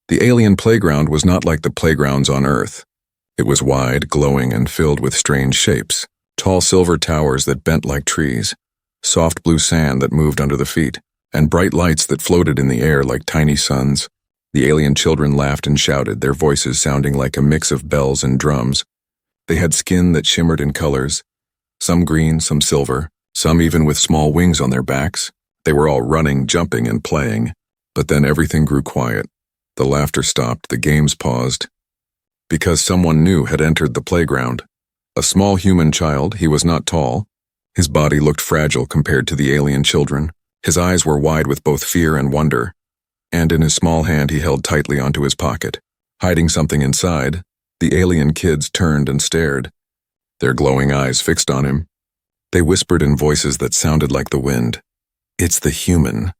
The alien playground was not like the playgrounds on Earth. It was wide, glowing, and filled with strange shapes. Tall silver towers that bent like trees, soft blue sand that moved under the feet, and bright lights that floated in the air like tiny suns. The alien children laughed and shouted, their voices sounding like a mix of bells and drums. They had skin that shimmered in colors, some green, some silver, some even with small wings on their backs. They were all running, jumping, and playing. But then everything grew quiet. The laughter stopped, the games paused. Because someone new had entered the playground. A small human child, he was not tall. His body looked fragile compared to the alien children. His eyes were wide with both fear and wonder. And in his small hand he held tightly onto his pocket. Hiding something inside, the alien kids turned and stared, their glowing eyes fixed on him. They whispered in voices that sounded like the wind. It's the human.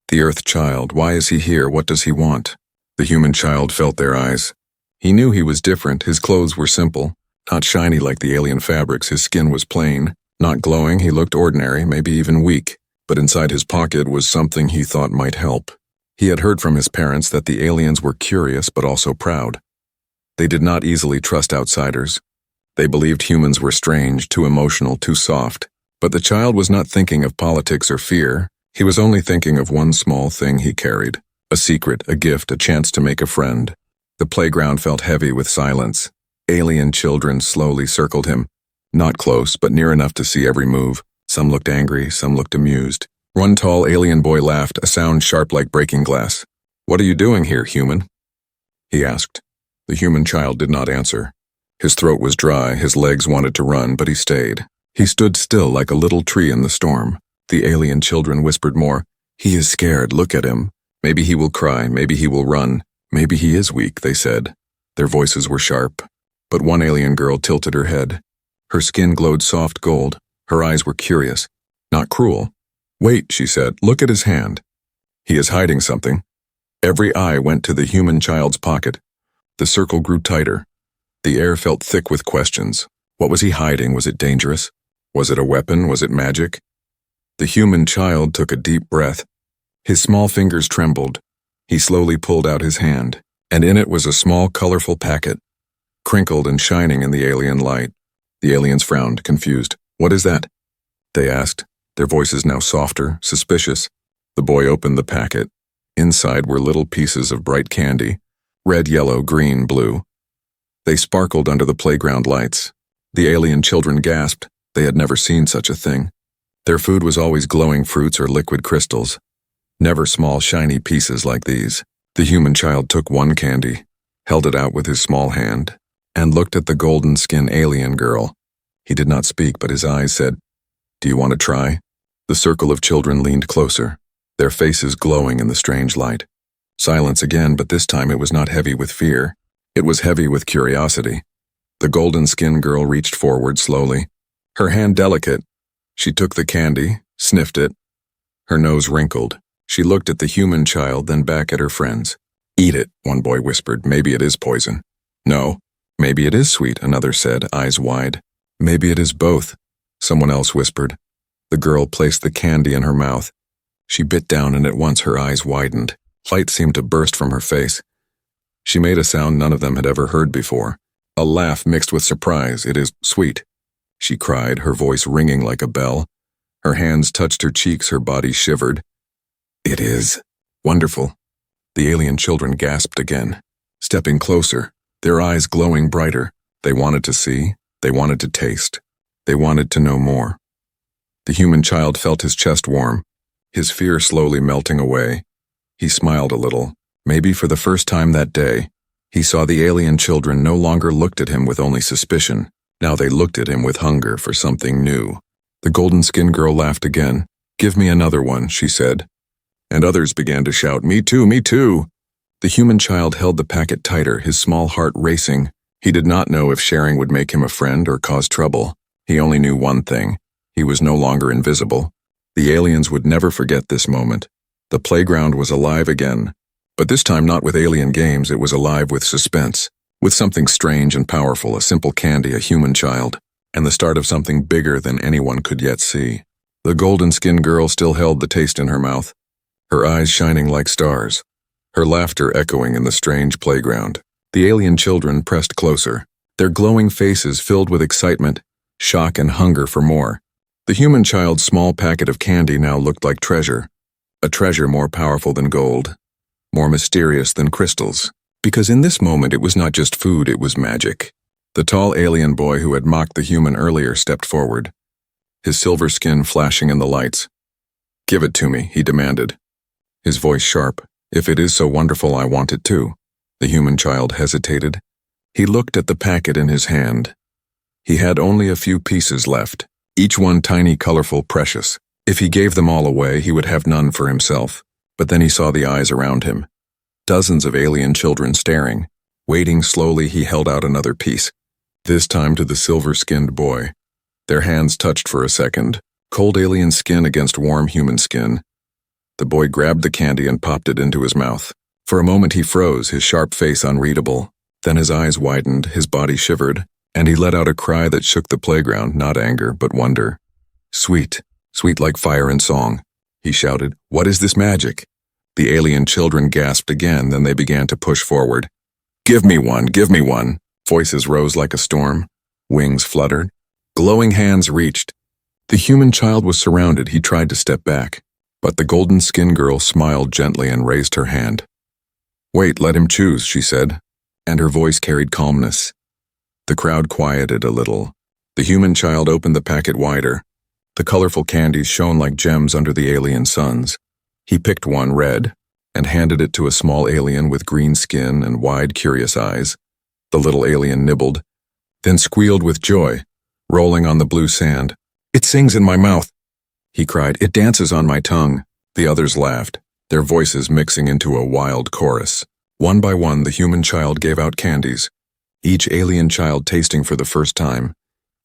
The Earth child. Why is he here? What does he want? The human child felt their eyes. He knew he was different. His clothes were simple, not shiny like the alien fabrics. His skin was plain, not glowing. He looked ordinary, maybe even weak. But inside his pocket was something he thought might help. He had heard from his parents that the aliens were curious but also proud. They did not easily trust outsiders. They believed humans were strange, too emotional, too soft. But the child was not thinking of politics or fear. He was only thinking of one small thing he carried. A secret, a gift, a chance to make a friend. The playground felt heavy with silence. Alien children slowly circled him. Not close, but near enough to see every move. Some looked angry, some looked amused. One tall alien boy laughed, a sound sharp like breaking glass. "What are you doing here, human?" he asked. The human child did not answer. His throat was dry, his legs wanted to run, but he stayed. He stood still like a little tree in the storm. The alien children whispered more. "He is scared, look at him. Maybe he will cry, maybe he will run. Maybe he is weak," they said. Their voices were sharp. But one alien girl tilted her head. Her skin glowed soft gold. Her eyes were curious, not cruel. "Wait," she said, "look at his hand. He is hiding something." Every eye went to the human child's pocket. The circle grew tighter. The air felt thick with questions. What was he hiding? Was it dangerous? Was it a weapon? Was it magic? The human child took a deep breath. His small fingers trembled. He slowly pulled out his hand, and in it was a small, colorful packet, crinkled and shining in the alien light. The aliens frowned, confused. "What is that?" they asked, their voices now softer, suspicious. The boy opened the packet. Inside were little pieces of bright candy, red, yellow, green, blue. They sparkled under the playground lights. The alien children gasped. They had never seen such a thing. Their food was always glowing fruits or liquid crystals, never small, shiny pieces like these. The human child took one candy, held it out with his small hand, and looked at the golden-skinned alien girl. He did not speak, but his eyes said, "Do you want to try?" The circle of children leaned closer, their faces glowing in the strange light. Silence again, but this time it was not heavy with fear. It was heavy with curiosity. The golden-skinned girl reached forward slowly, her hand delicate. She took the candy, sniffed it. Her nose wrinkled. She looked at the human child, then back at her friends. "Eat it," one boy whispered. "Maybe it is poison." "No, maybe it is sweet," another said, eyes wide. "Maybe it is both," someone else whispered. The girl placed the candy in her mouth. She bit down, and at once her eyes widened. Light seemed to burst from her face. She made a sound none of them had ever heard before. A laugh mixed with surprise. "It is sweet," she cried, her voice ringing like a bell. Her hands touched her cheeks, her body shivered. "It is wonderful." The alien children gasped again, stepping closer, their eyes glowing brighter. They wanted to see, they wanted to taste, they wanted to know more. The human child felt his chest warm, his fear slowly melting away. He smiled a little. Maybe for the first time that day, he saw the alien children no longer looked at him with only suspicion. Now they looked at him with hunger for something new. The golden-skinned girl laughed again. "Give me another one," she said. And others began to shout, "Me too, me too." The human child held the packet tighter, his small heart racing. He did not know if sharing would make him a friend or cause trouble. He only knew one thing. He was no longer invisible. The aliens would never forget this moment. The playground was alive again. But this time not with alien games, it was alive with suspense, with something strange and powerful, a simple candy, a human child, and the start of something bigger than anyone could yet see. The golden-skinned girl still held the taste in her mouth, her eyes shining like stars. her laughter echoing in the strange playground. The alien children pressed closer, their glowing faces filled with excitement, shock, and hunger for more. The human child's small packet of candy now looked like treasure, a treasure more powerful than gold, more mysterious than crystals. Because in this moment it was not just food, it was magic. The tall alien boy who had mocked the human earlier stepped forward, his silver skin flashing in the lights. "Give it to me," he demanded, his voice sharp. "If it is so wonderful, I want it too." The human child hesitated. He looked at the packet in his hand. He had only a few pieces left, each one tiny, colorful, precious. If he gave them all away, he would have none for himself. But then he saw the eyes around him. Dozens of alien children staring. Waiting slowly, he held out another piece, this time to the silver-skinned boy. Their hands touched for a second, cold alien skin against warm human skin. The boy grabbed the candy and popped it into his mouth. For a moment he froze, his sharp face unreadable. Then his eyes widened, his body shivered, and he let out a cry that shook the playground, not anger, but wonder. "Sweet, sweet like fire and song," he shouted. "What is this magic?" The alien children gasped again, then they began to push forward. "Give me one, give me one." Voices rose like a storm. Wings fluttered. Glowing hands reached. The human child was surrounded. He tried to step back, but the golden-skinned girl smiled gently and raised her hand. "Wait, let him choose," she said, and her voice carried calmness. The crowd quieted a little. The human child opened the packet wider. The colorful candies shone like gems under the alien suns. He picked one, red, and handed it to a small alien with green skin and wide, curious eyes. The little alien nibbled, then squealed with joy, rolling on the blue sand. "It sings in my mouth," he cried. "It dances on my tongue." The others laughed, their voices mixing into a wild chorus. One by one, the human child gave out candies, each alien child tasting for the first time,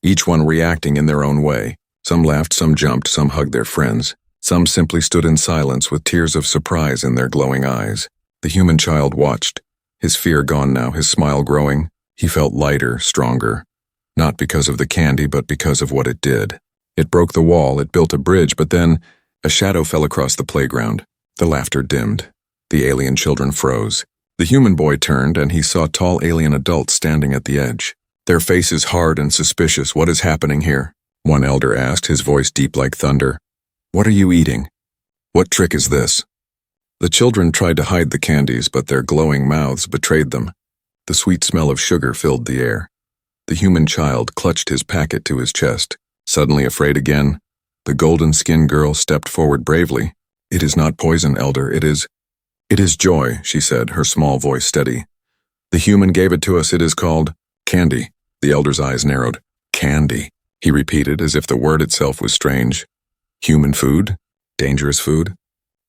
each one reacting in their own way. Some laughed, some jumped, some hugged their friends. Some simply stood in silence with tears of surprise in their glowing eyes. The human child watched, his fear gone now, his smile growing. He felt lighter, stronger, not because of the candy, but because of what it did. It broke the wall, it built a bridge, but then a shadow fell across the playground. The laughter dimmed. The alien children froze. The human boy turned, and he saw tall alien adults standing at the edge. Their faces hard and suspicious. "What is happening here?" one elder asked, his voice deep like thunder. "What are you eating? What trick is this?" The children tried to hide the candies, but their glowing mouths betrayed them. The sweet smell of sugar filled the air. The human child clutched his packet to his chest. Suddenly afraid again, the golden-skinned girl stepped forward bravely. "It is not poison, elder, it is joy," she said, her small voice steady. "The human gave it to us. It is called candy." The elder's eyes narrowed. "Candy," he repeated, as if the word itself was strange. "Human food? Dangerous food?"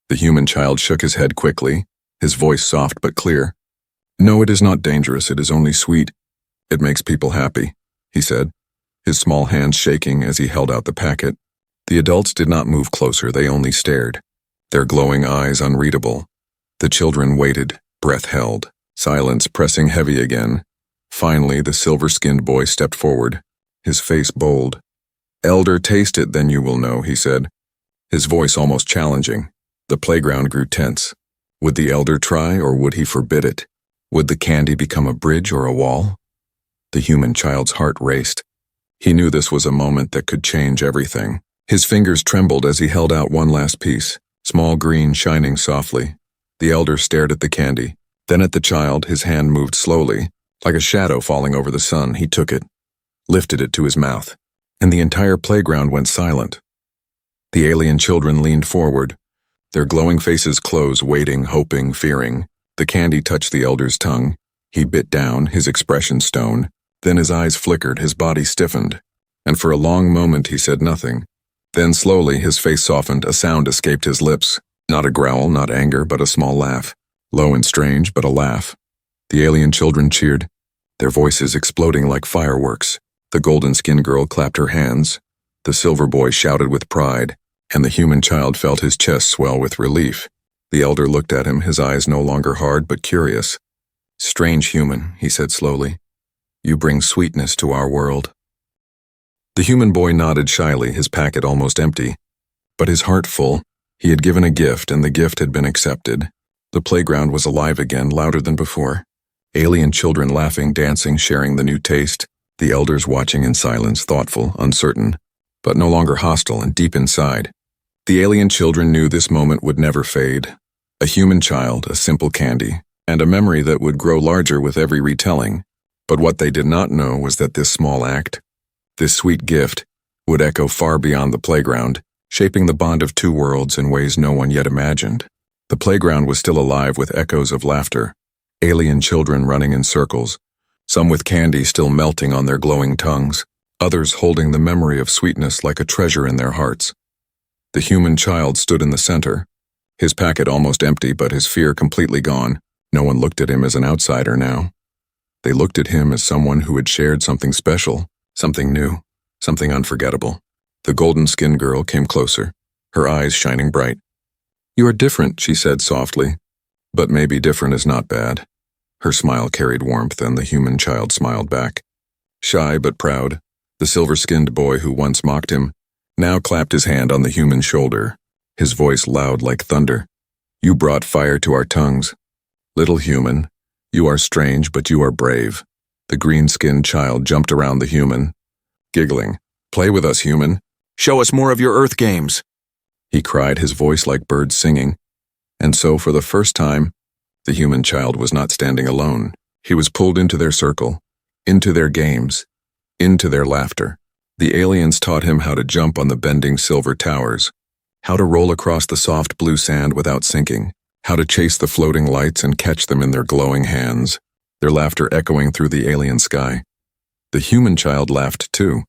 The human child shook his head quickly, his voice soft but clear. "No, it is not dangerous. It is only sweet. It makes people happy," he said, his small hands shaking as he held out the packet. The adults did not move closer, they only stared, their glowing eyes unreadable. The children waited, breath held, silence pressing heavy again. Finally, the silver-skinned boy stepped forward, his face bold. "Elder, taste it, then you will know," he said, his voice almost challenging. The playground grew tense. Would the elder try, or would he forbid it? Would the candy become a bridge or a wall? The human child's heart raced. He knew this was a moment that could change everything. His fingers trembled as he held out one last piece, small green shining softly. The elder stared at the candy, then at the child. His hand moved slowly, like a shadow falling over the sun. He took it, lifted it to his mouth, and the entire playground went silent. The alien children leaned forward, their glowing faces closed, waiting, hoping, fearing. The candy touched the elder's tongue. He bit down, his expression stone. Then his eyes flickered, his body stiffened, and for a long moment he said nothing. Then slowly his face softened, a sound escaped his lips. Not a growl, not anger, but a small laugh. Low and strange, but a laugh. The alien children cheered, their voices exploding like fireworks. The golden-skinned girl clapped her hands. The silver boy shouted with pride, and the human child felt his chest swell with relief. The elder looked at him, his eyes no longer hard but curious. "Strange human," he said slowly. "You bring sweetness to our world." The human boy nodded shyly, his packet almost empty. But his heart full. He had given a gift, and the gift had been accepted. The playground was alive again, louder than before. Alien children laughing, dancing, sharing the new taste. The elders watching in silence, thoughtful, uncertain, but no longer hostile and deep inside. The alien children knew this moment would never fade. A human child, a simple candy, and a memory that would grow larger with every retelling. But what they did not know was that this small act, this sweet gift, would echo far beyond the playground, shaping the bond of two worlds in ways no one yet imagined. The playground was still alive with echoes of laughter, alien children running in circles, some with candy still melting on their glowing tongues, others holding the memory of sweetness like a treasure in their hearts. The human child stood in the center, his packet almost empty but his fear completely gone. No one looked at him as an outsider now. They looked at him as someone who had shared something special, something new, something unforgettable. The golden-skinned girl came closer, her eyes shining bright. "You are different," she said softly, "but maybe different is not bad." Her smile carried warmth, and the human child smiled back. Shy but proud, the silver-skinned boy who once mocked him now clapped his hand on the human shoulder, his voice loud like thunder. "You brought fire to our tongues. Little human, you are strange, but you are brave." The green-skinned child jumped around the human, giggling. "Play with us, human. Show us more of your Earth games," he cried, his voice like birds singing. And so, for the first time, the human child was not standing alone. He was pulled into their circle, into their games, into their laughter. The aliens taught him how to jump on the bending silver towers, how to roll across the soft blue sand without sinking, how to chase the floating lights and catch them in their glowing hands, their laughter echoing through the alien sky. The human child laughed too,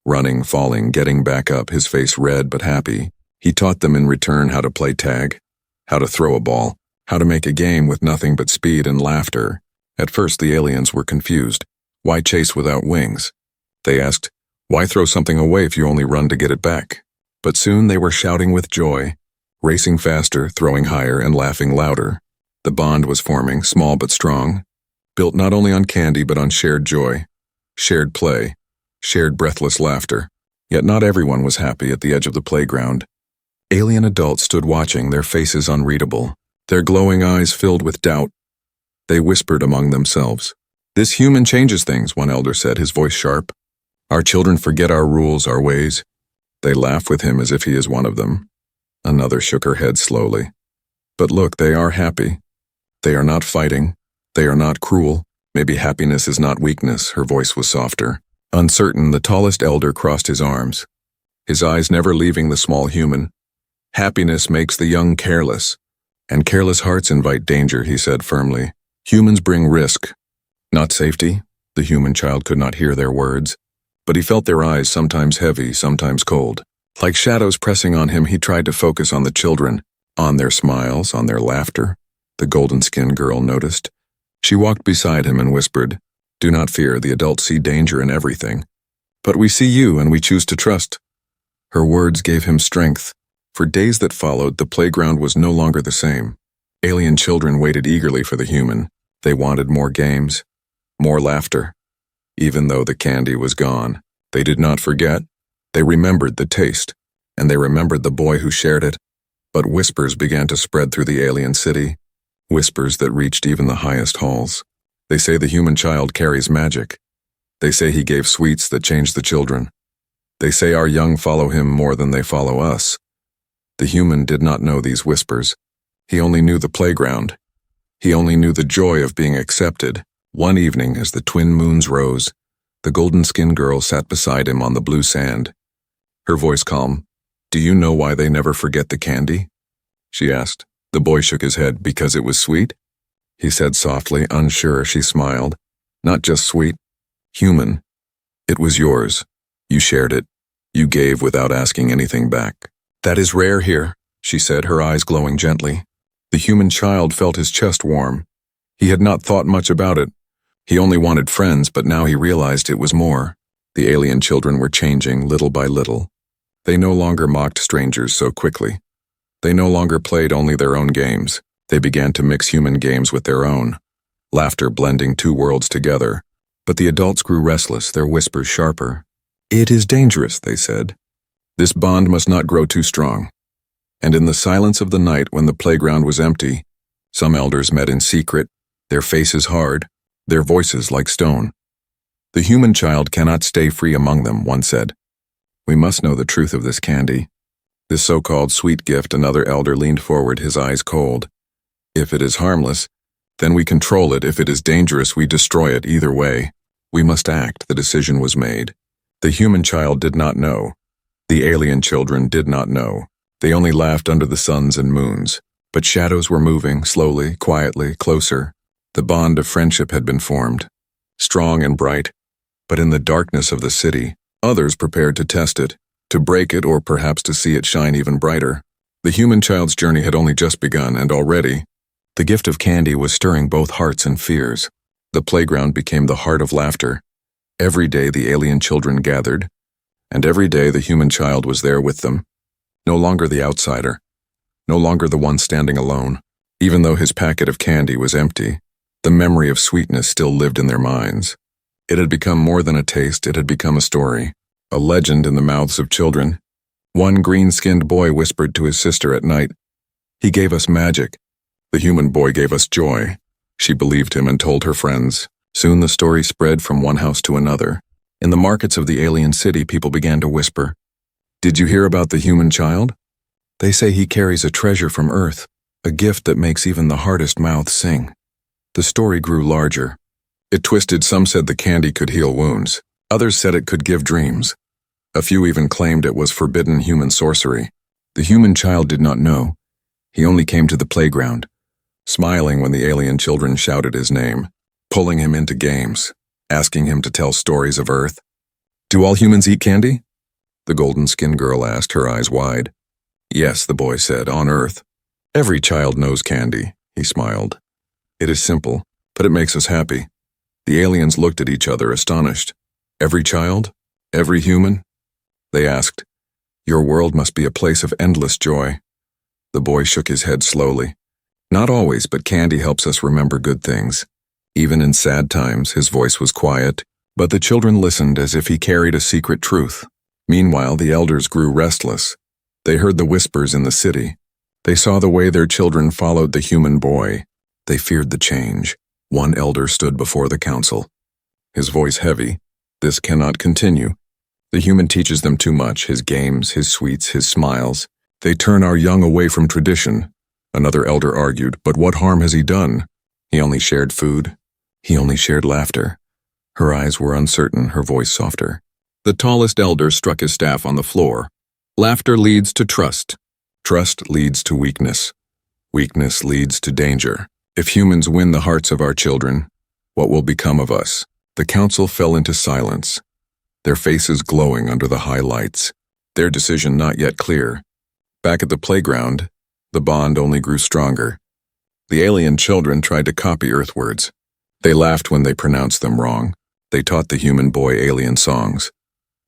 running, falling, getting back up, his face red but happy. He taught them in return how to play tag, how to throw a ball, how to make a game with nothing but speed and laughter. At first the aliens were confused. Why chase without wings? They asked, why throw something away if you only run to get it back? But soon they were shouting with joy, racing faster, throwing higher, and laughing louder. The bond was forming, small but strong, built not only on candy but on shared joy, shared play, shared breathless laughter. Yet not everyone was happy at the edge of the playground. Alien adults stood watching, their faces unreadable, their glowing eyes filled with doubt. They whispered among themselves. "This human changes things," one elder said, his voice sharp. "Our children forget our rules, our ways." They laugh with him as if he is one of them. Another shook her head slowly. "But look, they are happy. They are not fighting. They are not cruel. Maybe happiness is not weakness." Her voice was softer. Uncertain, the tallest elder crossed his arms, his eyes never leaving the small human. "Happiness makes the young careless, and careless hearts invite danger," he said firmly. "Humans bring risk, not safety." The human child could not hear their words, but he felt their eyes, sometimes heavy, sometimes cold. Like shadows pressing on him, he tried to focus on the children, on their smiles, on their laughter. The golden-skinned girl noticed. She walked beside him and whispered, "Do not fear, the adults see danger in everything. But we see you and we choose to trust." Her words gave him strength. For days that followed, the playground was no longer the same. Alien children waited eagerly for the human. They wanted more games, more laughter. Even though the candy was gone, they did not forget. They remembered the taste, and they remembered the boy who shared it. But whispers began to spread through the alien city, whispers that reached even the highest halls. They say the human child carries magic. They say he gave sweets that changed the children. They say our young follow him more than they follow us. The human did not know these whispers. He only knew the playground. He only knew the joy of being accepted. One evening, as the twin moons rose, the golden-skinned girl sat beside him on the blue sand. Her voice calm. "Do you know why they never forget the candy?" she asked. The boy shook his head. "Because it was sweet?" he said softly, unsure. She smiled. "Not just sweet. Human. It was yours. You shared it. You gave without asking anything back. That is rare here," she said, her eyes glowing gently. The human child felt his chest warm. He had not thought much about it. He only wanted friends, but now he realized it was more. The alien children were changing little by little. They no longer mocked strangers so quickly. They no longer played only their own games. They began to mix human games with their own, laughter blending two worlds together. But the adults grew restless, their whispers sharper. "It is dangerous," they said. "This bond must not grow too strong." And in the silence of the night, when the playground was empty, Some elders met in secret, their faces hard, their voices like stone. The human child cannot stay free among them, one said. We must know the truth of this candy. This so-called sweet gift, another elder leaned forward, his eyes cold. If it is harmless, then we control it. If it is dangerous, we destroy it. Either way, we must act. The decision was made. The human child did not know. The alien children did not know. They only laughed under the suns and moons. But shadows were moving, slowly, quietly, closer. The bond of friendship had been formed, strong and bright. But in the darkness of the city, others prepared to test it, to break it, or perhaps to see it shine even brighter. The human child's journey had only just begun, and already, the gift of candy was stirring both hearts and fears. The playground became the heart of laughter. Every day the alien children gathered, and every day the human child was there with them. No longer the outsider, no longer the one standing alone. Even though his packet of candy was empty, the memory of sweetness still lived in their minds. It had become more than a taste, it had become a story, a legend in the mouths of children. One green-skinned boy whispered to his sister at night, "He gave us magic. The human boy gave us joy." She believed him and told her friends. Soon the story spread from one house to another. In the markets of the alien city, people began to whisper, "Did you hear about the human child? They say he carries a treasure from Earth, a gift that makes even the hardest mouth sing." The story grew larger. It twisted. Some said the candy could heal wounds. Others said it could give dreams. A few even claimed it was forbidden human sorcery. The human child did not know. He only came to the playground, smiling when the alien children shouted his name, pulling him into games, asking him to tell stories of Earth. "Do all humans eat candy?" the golden-skinned girl asked, her eyes wide. "Yes," the boy said, "on Earth. Every child knows candy," he smiled. "It is simple, but it makes us happy." The aliens looked at each other, astonished. "Every child? Every human?" They asked. "Your world must be a place of endless joy." The boy shook his head slowly. "Not always, but candy helps us remember good things." Even in sad times, his voice was quiet, but the children listened as if he carried a secret truth. Meanwhile, the elders grew restless. They heard the whispers in the city. They saw the way their children followed the human boy. They feared the change. One elder stood before the council, his voice heavy. "This cannot continue. The human teaches them too much, his games, his sweets, his smiles. They turn our young away from tradition." Another elder argued, "But what harm has he done? He only shared food. He only shared laughter." Her eyes were uncertain, her voice softer. The tallest elder struck his staff on the floor. "Laughter leads to trust. Trust leads to weakness. Weakness leads to danger. If humans win the hearts of our children, what will become of us?" The council fell into silence, their faces glowing under the high lights, their decision not yet clear. Back at the playground, the bond only grew stronger. The alien children tried to copy Earth words. They laughed when they pronounced them wrong. They taught the human boy alien songs,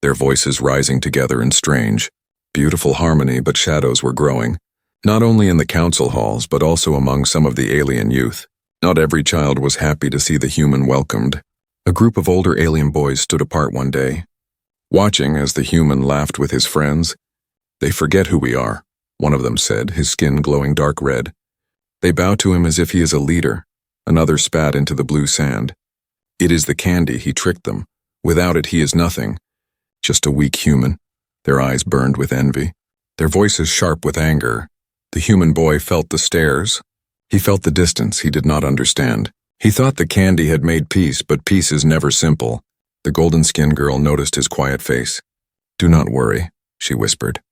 their voices rising together in strange, beautiful harmony, but shadows were growing. Not only in the council halls, but also among some of the alien youth. Not every child was happy to see the human welcomed. A group of older alien boys stood apart one day, watching as the human laughed with his friends. "They forget who we are," one of them said, his skin glowing dark red. "They bow to him as if he is a leader." Another spat into the blue sand. "It is the candy, he tricked them. Without it, he is nothing. Just a weak human." Their eyes burned with envy, their voices sharp with anger. The human boy felt the stares. He felt the distance he did not understand. He thought the candy had made peace, but peace is never simple. The golden-skinned girl noticed his quiet face. "Do not worry," she whispered.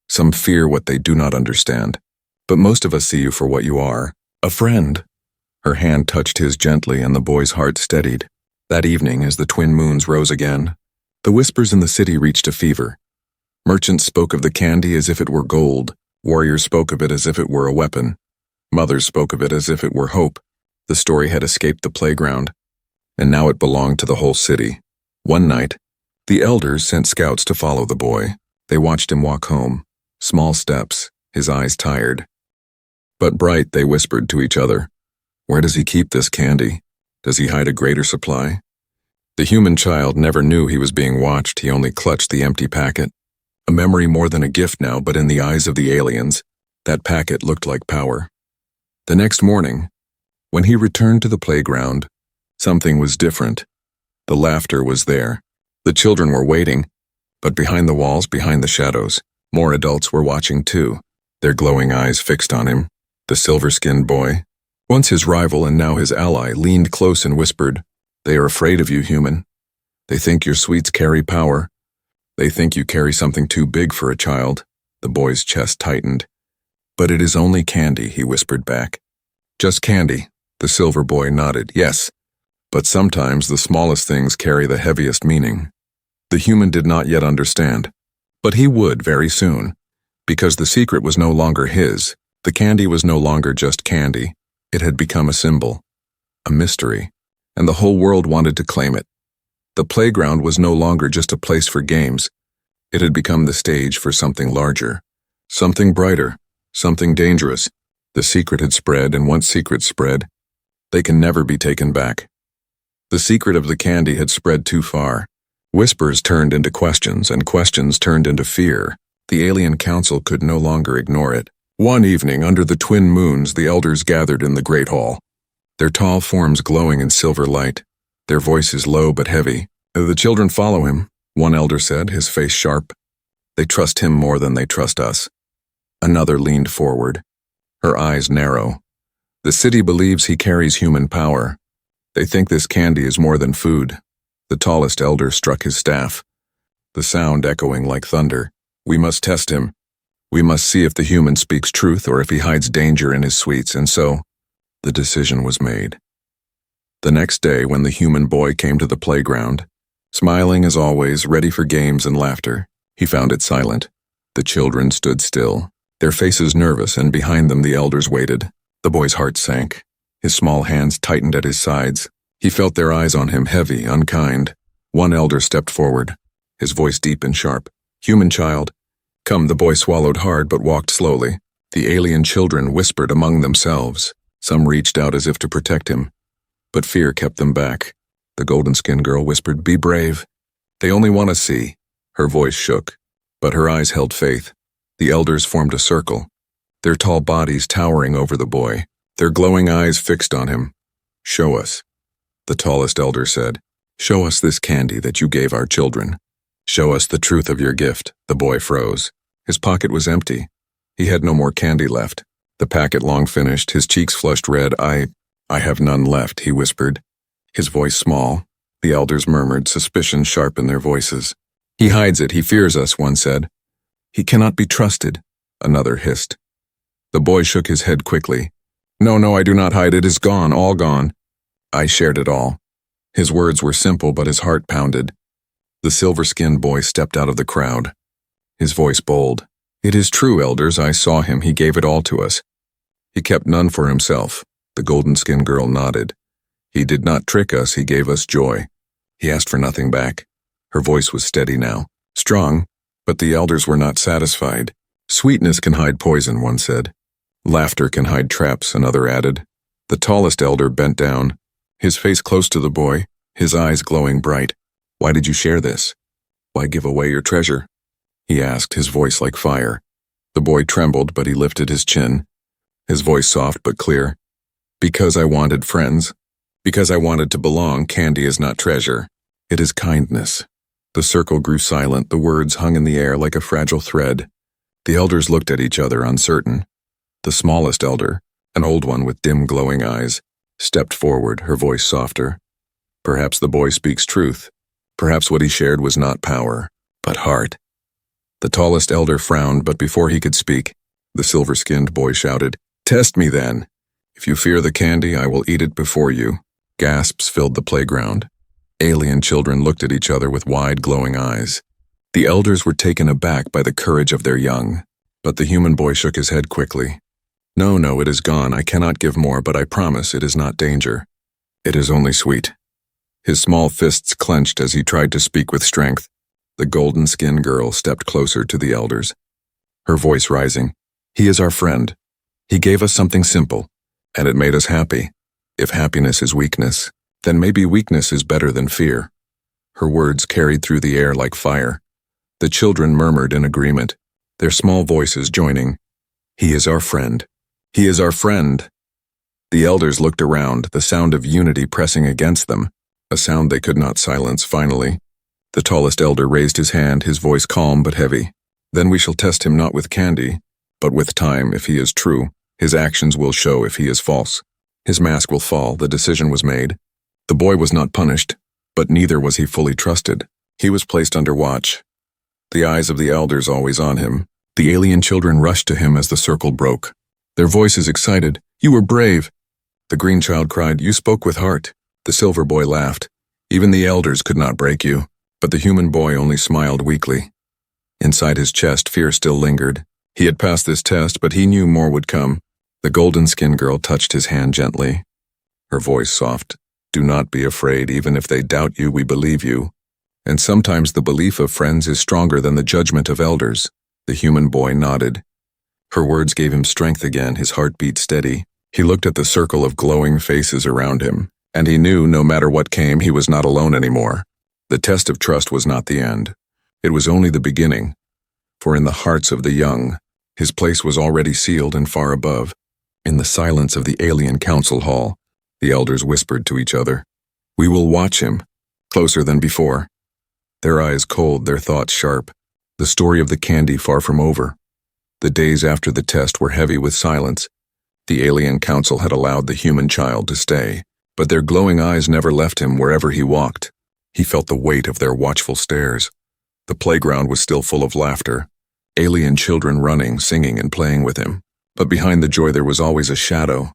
"Some fear what they do not understand. But most of us see you for what you are, a friend." Her hand touched his gently, and the boy's heart steadied. That evening, as the twin moons rose again, the whispers in the city reached a fever. Merchants spoke of the candy as if it were gold. Warriors spoke of it as if it were a weapon. Mothers spoke of it as if it were hope. The story had escaped the playground, and now it belonged to the whole city. One night, the elders sent scouts to follow the boy. They watched him walk home, small steps, his eyes tired. But bright, they whispered to each other. "Where does he keep this candy? Does he hide a greater supply?" The human child never knew he was being watched. He only clutched the empty packet. A memory more than a gift now, but in the eyes of the aliens, that packet looked like power. The next morning, when he returned to the playground, something was different. The laughter was there. The children were waiting, but behind the walls, behind the shadows, more adults were watching too, their glowing eyes fixed on him. The silver-skinned boy, once his rival and now his ally, leaned close and whispered, "They are afraid of you, human. They think your sweets carry power. They think you carry something too big for a child." The boy's chest tightened. "But it is only candy," he whispered back. "Just candy." The silver boy nodded. "Yes, but sometimes the smallest things carry the heaviest meaning." The human did not yet understand, but he would very soon, because the secret was no longer his. The candy was no longer just candy. It had become a symbol, a mystery, and the whole world wanted to claim it. The playground was no longer just a place for games. It had become the stage for something larger, something brighter, something dangerous. The secret had spread, and once secrets spread, they can never be taken back. The secret of the candy had spread too far. Whispers turned into questions, and questions turned into fear. The alien council could no longer ignore it. One evening, under the twin moons, the elders gathered in the great hall, their tall forms glowing in silver light, their voices low but heavy. "The children follow him," one elder said, his face sharp. "They trust him more than they trust us." Another leaned forward, her eyes narrow. "The city believes he carries human power. They think this candy is more than food." The tallest elder struck his staff, the sound echoing like thunder. "We must test him. We must see if the human speaks truth or if he hides danger in his sweets." And so, the decision was made. The next day, when the human boy came to the playground, smiling as always, ready for games and laughter, he found it silent. The children stood still, their faces nervous, and behind them the elders waited. The boy's heart sank. His small hands tightened at his sides. He felt their eyes on him, heavy, unkind. One elder stepped forward, his voice deep and sharp. "Human child, come." The boy swallowed hard but walked slowly. The alien children whispered among themselves. Some reached out as if to protect him, but fear kept them back. The golden-skinned girl whispered, "Be brave. They only want to see." Her voice shook, but her eyes held faith. The elders formed a circle, their tall bodies towering over the boy, their glowing eyes fixed on him. "Show us," the tallest elder said. "Show us this candy that you gave our children. Show us the truth of your gift." The boy froze. His pocket was empty. He had no more candy left. The packet long finished, his cheeks flushed red. I have none left," he whispered, his voice small. The elders murmured, suspicion sharp in their voices. "He hides it, he fears us," one said. "He cannot be trusted," another hissed. The boy shook his head quickly. No, I do not hide. It is gone, all gone. I shared it all." His words were simple, but his heart pounded. The silver-skinned boy stepped out of the crowd, his voice bold. "It is true, elders, I saw him. He gave it all to us. He kept none for himself." The golden-skinned girl nodded. "He did not trick us, he gave us joy. He asked for nothing back." Her voice was steady now, strong, but the elders were not satisfied. "Sweetness can hide poison," one said. "Laughter can hide traps," another added. The tallest elder bent down, his face close to the boy, his eyes glowing bright. "Why did you share this? Why give away your treasure?" he asked, his voice like fire. The boy trembled, but he lifted his chin, his voice soft but clear. "Because I wanted friends. Because I wanted to belong. Candy is not treasure. It is kindness." The circle grew silent, the words hung in the air like a fragile thread. The elders looked at each other, uncertain. The smallest elder, an old one with dim glowing eyes, stepped forward, her voice softer. "Perhaps the boy speaks truth. Perhaps what he shared was not power, but heart." The tallest elder frowned, but before he could speak, the silver-skinned boy shouted, "Test me then. If you fear the candy, I will eat it before you." Gasps filled the playground. Alien children looked at each other with wide, glowing eyes. The elders were taken aback by the courage of their young, but the human boy shook his head quickly. No, it is gone. I cannot give more, but I promise it is not danger. It is only sweet." His small fists clenched as he tried to speak with strength. The golden-skinned girl stepped closer to the elders, her voice rising. "He is our friend. He gave us something simple, and it made us happy. If happiness is weakness, then maybe weakness is better than fear." Her words carried through the air like fire. The children murmured in agreement, their small voices joining. "He is our friend. He is our friend." The elders looked around, the sound of unity pressing against them, a sound they could not silence finally. The tallest elder raised his hand, his voice calm but heavy. Then we shall test him not with candy, but with time. If he is true, his actions will show. If he is false, his mask will fall. The decision was made. The boy was not punished, but neither was he fully trusted. He was placed under watch, the eyes of the elders always on him. The alien children rushed to him as the circle broke. Their voices excited. "You were brave." The green child cried, "You spoke with heart." The silver boy laughed. "Even the elders could not break you." But the human boy only smiled weakly. Inside his chest, fear still lingered. He had passed this test, but he knew more would come. The golden-skinned girl touched his hand gently, her voice soft. "Do not be afraid. Even if they doubt you, we believe you." And sometimes the belief of friends is stronger than the judgment of elders. The human boy nodded. Her words gave him strength again, his heart beat steady. He looked at the circle of glowing faces around him, and he knew no matter what came, he was not alone anymore. The test of trust was not the end. It was only the beginning. For in the hearts of the young, his place was already sealed and far above. In the silence of the alien council hall, the elders whispered to each other, "We will watch him," closer than before. Their eyes cold, their thoughts sharp. The story of the candy far from over. The days after the test were heavy with silence. The alien council had allowed the human child to stay, but their glowing eyes never left him wherever he walked. He felt the weight of their watchful stares. The playground was still full of laughter, alien children running, singing, and playing with him. But behind the joy there was always a shadow,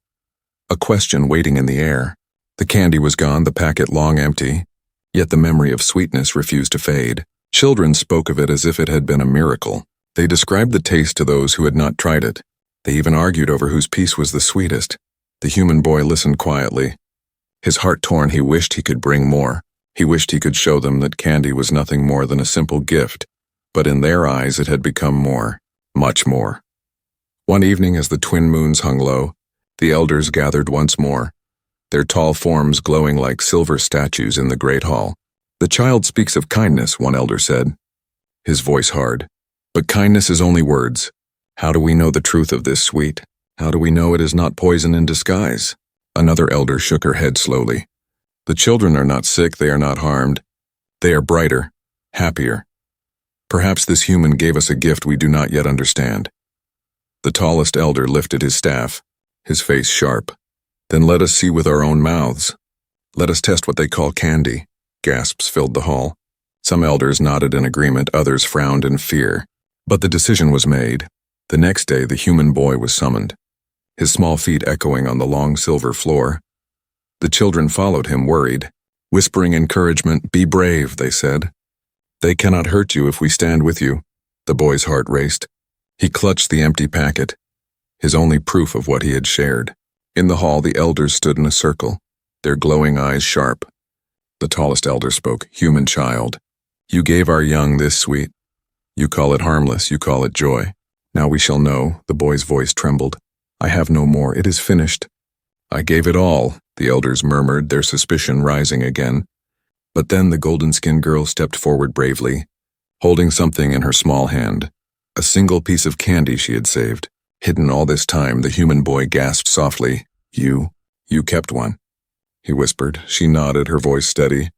a question waiting in the air. The candy was gone, the packet long empty, yet the memory of sweetness refused to fade. Children spoke of it as if it had been a miracle. They described the taste to those who had not tried it. They even argued over whose piece was the sweetest. The human boy listened quietly. His heart torn, he wished he could bring more. He wished he could show them that candy was nothing more than a simple gift, but in their eyes it had become more, much more. One evening as the twin moons hung low, the elders gathered once more, their tall forms glowing like silver statues in the great hall. "The child speaks of kindness," one elder said, his voice hard. "But kindness is only words. How do we know the truth of this sweet? How do we know it is not poison in disguise?" Another elder shook her head slowly. "The children are not sick, they are not harmed. They are brighter, happier. Perhaps this human gave us a gift we do not yet understand." The tallest elder lifted his staff, his face sharp. "Then let us see with our own mouths. Let us test what they call candy." Gasps filled the hall. Some elders nodded in agreement, others frowned in fear. But the decision was made. The next day the human boy was summoned, his small feet echoing on the long silver floor. The children followed him, worried, whispering encouragement. "Be brave," they said. "They cannot hurt you if we stand with you." The boy's heart raced. He clutched the empty packet, his only proof of what he had shared. In the hall, the elders stood in a circle, their glowing eyes sharp. The tallest elder spoke. "Human child, you gave our young this sweet. You call it harmless, you call it joy. Now we shall know." The boy's voice trembled. "I have no more, it is finished." "I gave it all," the elders murmured, their suspicion rising again. But then the golden-skinned girl stepped forward bravely, holding something in her small hand. A single piece of candy she had saved. Hidden all this time, the human boy gasped softly. You kept one," he whispered. She nodded, her voice steady.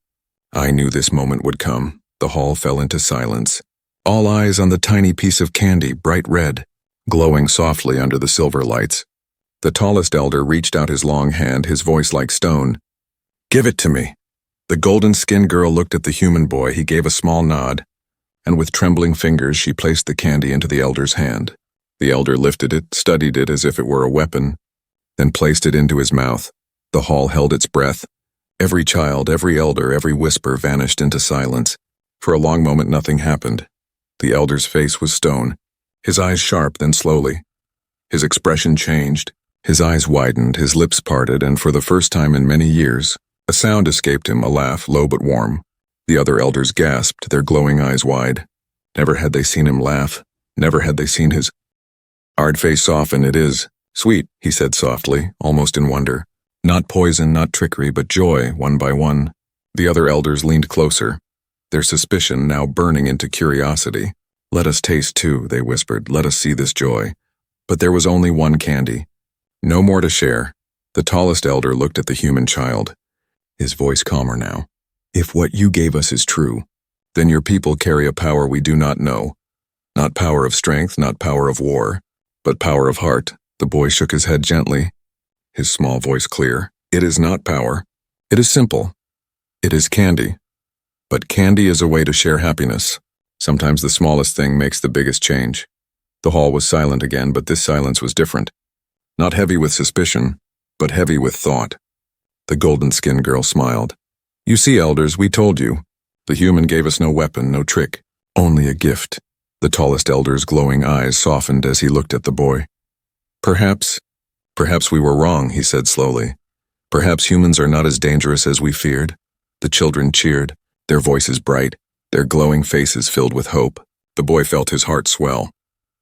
"I knew this moment would come." The hall fell into silence. All eyes on the tiny piece of candy, bright red, glowing softly under the silver lights. The tallest elder reached out his long hand, his voice like stone. "Give it to me." The golden-skinned girl looked at the human boy. He gave a small nod, and with trembling fingers she placed the candy into the elder's hand. The elder lifted it, studied it as if it were a weapon, then placed it into his mouth. The hall held its breath. Every child, every elder, every whisper vanished into silence. For a long moment nothing happened. The elder's face was stone, his eyes sharp, then slowly. His expression changed. His eyes widened, his lips parted, and for the first time in many years, a sound escaped him, a laugh, low but warm. The other elders gasped, their glowing eyes wide. Never had they seen him laugh. Never had they seen his hard face soften. "It is sweet," he said softly, almost in wonder. "Not poison, not trickery, but joy, one by one." The other elders leaned closer, their suspicion now burning into curiosity. "Let us taste too," they whispered. "Let us see this joy." But there was only one candy. No more to share. The tallest elder looked at the human child, his voice calmer now. If what you gave us is true, then your people carry a power we do not know. Not power of strength, not power of war, but power of heart. The boy shook his head gently, his small voice clear. It is not power. It is simple. It is candy. But candy is a way to share happiness. Sometimes the smallest thing makes the biggest change. The hall was silent again, but this silence was different. Not heavy with suspicion, but heavy with thought. The golden-skinned girl smiled. You see, elders, we told you. The human gave us no weapon, no trick, only a gift. The tallest elder's glowing eyes softened as he looked at the boy. Perhaps we were wrong, he said slowly. Perhaps humans are not as dangerous as we feared. The children cheered, their voices bright, their glowing faces filled with hope. The boy felt his heart swell.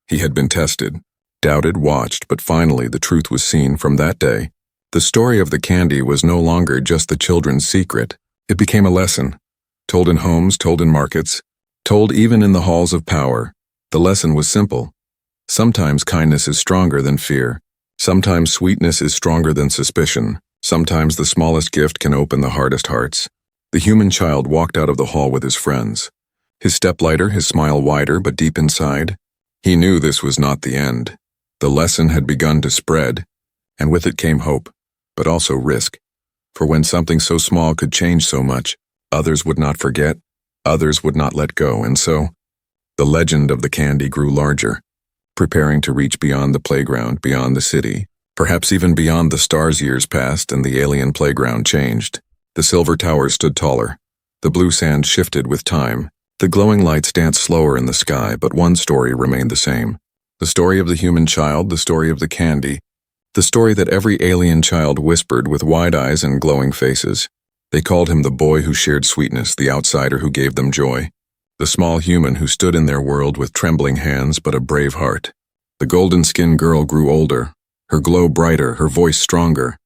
He had been tested, doubted, watched, but finally the truth was seen. From that day, the story of the candy was no longer just the children's secret. It became a lesson, told in homes, told in markets, told even in the halls of power. The lesson was simple. Sometimes kindness is stronger than fear. Sometimes sweetness is stronger than suspicion. Sometimes the smallest gift can open the hardest hearts. The human child walked out of the hall with his friends. His step lighter, his smile wider, but deep inside, he knew this was not the end. The lesson had begun to spread, and with it came hope, but also risk. For when something so small could change so much, others would not forget, others would not let go, and so, the legend of the candy grew larger, preparing to reach beyond the playground, beyond the city, perhaps even beyond the stars. Years passed and the alien playground changed. The silver towers stood taller. The blue sand shifted with time. The glowing lights danced slower in the sky, but one story remained the same. The story of the human child, the story of the candy, the story that every alien child whispered with wide eyes and glowing faces. They called him the boy who shared sweetness, the outsider who gave them joy, the small human who stood in their world with trembling hands but a brave heart. The golden-skinned girl grew older, her glow brighter, her voice stronger.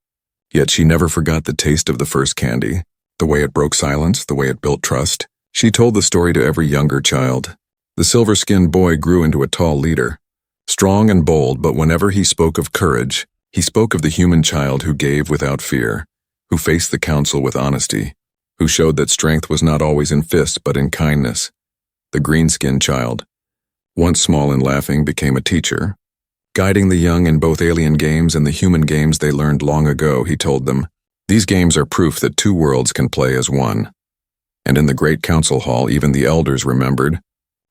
Yet she never forgot the taste of the first candy, the way it broke silence, the way it built trust. She told the story to every younger child. The silver-skinned boy grew into a tall leader, strong and bold, but whenever he spoke of courage, he spoke of the human child who gave without fear, who faced the council with honesty, who showed that strength was not always in fists but in kindness. The green-skinned child, once small and laughing, became a teacher, guiding the young in both alien games and the human games they learned long ago. He told them, "These games are proof that two worlds can play as one." And in the great council hall, even the elders remembered.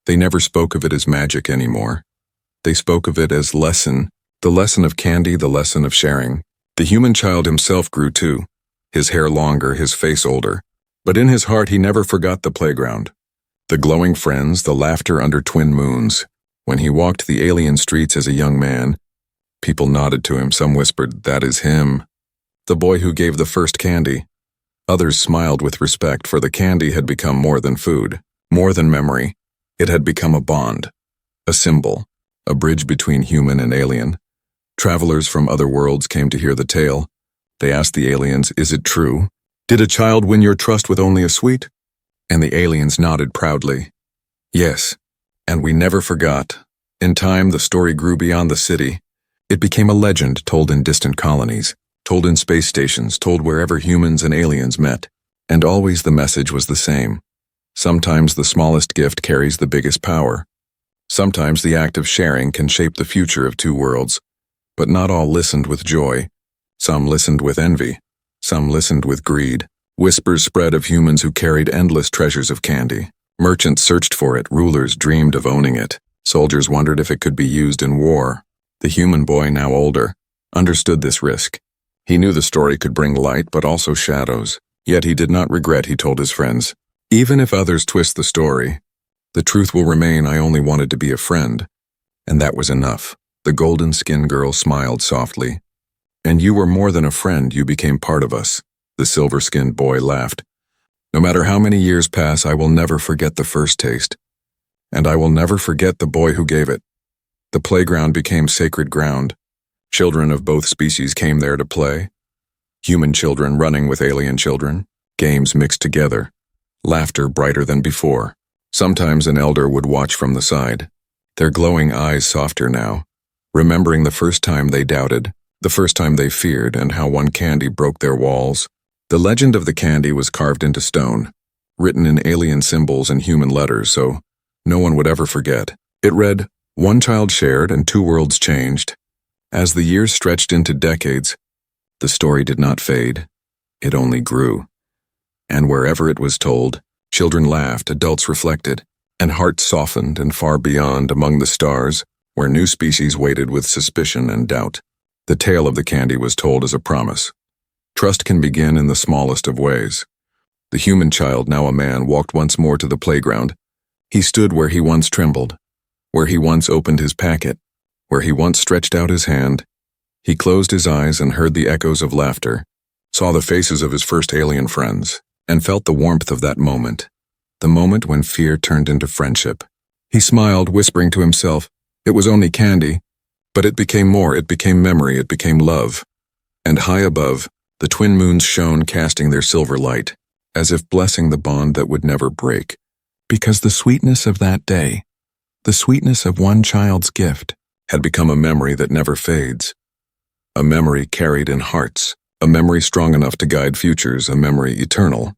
They never spoke of it as magic anymore. They spoke of it as lesson, the lesson of candy, the lesson of sharing. The human child himself grew too, his hair longer, his face older. But in his heart he never forgot the playground, the glowing friends, the laughter under twin moons. When he walked the alien streets as a young man, people nodded to him, some whispered, "That is him, the boy who gave the first candy." Others smiled with respect, for the candy had become more than food, more than memory. It had become a bond, a symbol, a bridge between human and alien. Travelers from other worlds came to hear the tale. They asked the aliens, "Is it true? Did a child win your trust with only a sweet?" And the aliens nodded proudly. "Yes, and we never forgot." In time, the story grew beyond the city. It became a legend told in distant colonies, told in space stations, told wherever humans and aliens met. And always the message was the same. Sometimes the smallest gift carries the biggest power. Sometimes the act of sharing can shape the future of two worlds. But not all listened with joy. Some listened with envy. Some listened with greed. Whispers spread of humans who carried endless treasures of candy. Merchants searched for it, rulers dreamed of owning it. Soldiers wondered if it could be used in war. The human boy, now older, understood this risk. He knew the story could bring light but also shadows. Yet he did not regret, he told his friends. Even if others twist the story, the truth will remain. I only wanted to be a friend. And that was enough. The golden-skinned girl smiled softly. "And you were more than a friend, you became part of us." The silver-skinned boy laughed. "No matter how many years pass, I will never forget the first taste. And I will never forget the boy who gave it." The playground became sacred ground. Children of both species came there to play. Human children running with alien children. Games mixed together. Laughter brighter than before. Sometimes an elder would watch from the side, their glowing eyes softer now, remembering the first time they doubted, the first time they feared, and how one candy broke their walls. The legend of the candy was carved into stone, written in alien symbols and human letters, so no one would ever forget. It read, "One child shared and two worlds changed." As the years stretched into decades, the story did not fade. It only grew. And wherever it was told, children laughed, adults reflected, and hearts softened, and far beyond, among the stars, where new species waited with suspicion and doubt, the tale of the candy was told as a promise. Trust can begin in the smallest of ways. The human child, now a man, walked once more to the playground. He stood where he once trembled, where he once opened his packet, where he once stretched out his hand. He closed his eyes and heard the echoes of laughter, saw the faces of his first alien friends, and felt the warmth of that moment, the moment when fear turned into friendship. He smiled, whispering to himself, it was only candy, but it became more, it became memory, it became love. And high above, the twin moons shone, casting their silver light, as if blessing the bond that would never break. Because the sweetness of that day, the sweetness of one child's gift, had become a memory that never fades. A memory carried in hearts, a memory strong enough to guide futures, a memory eternal.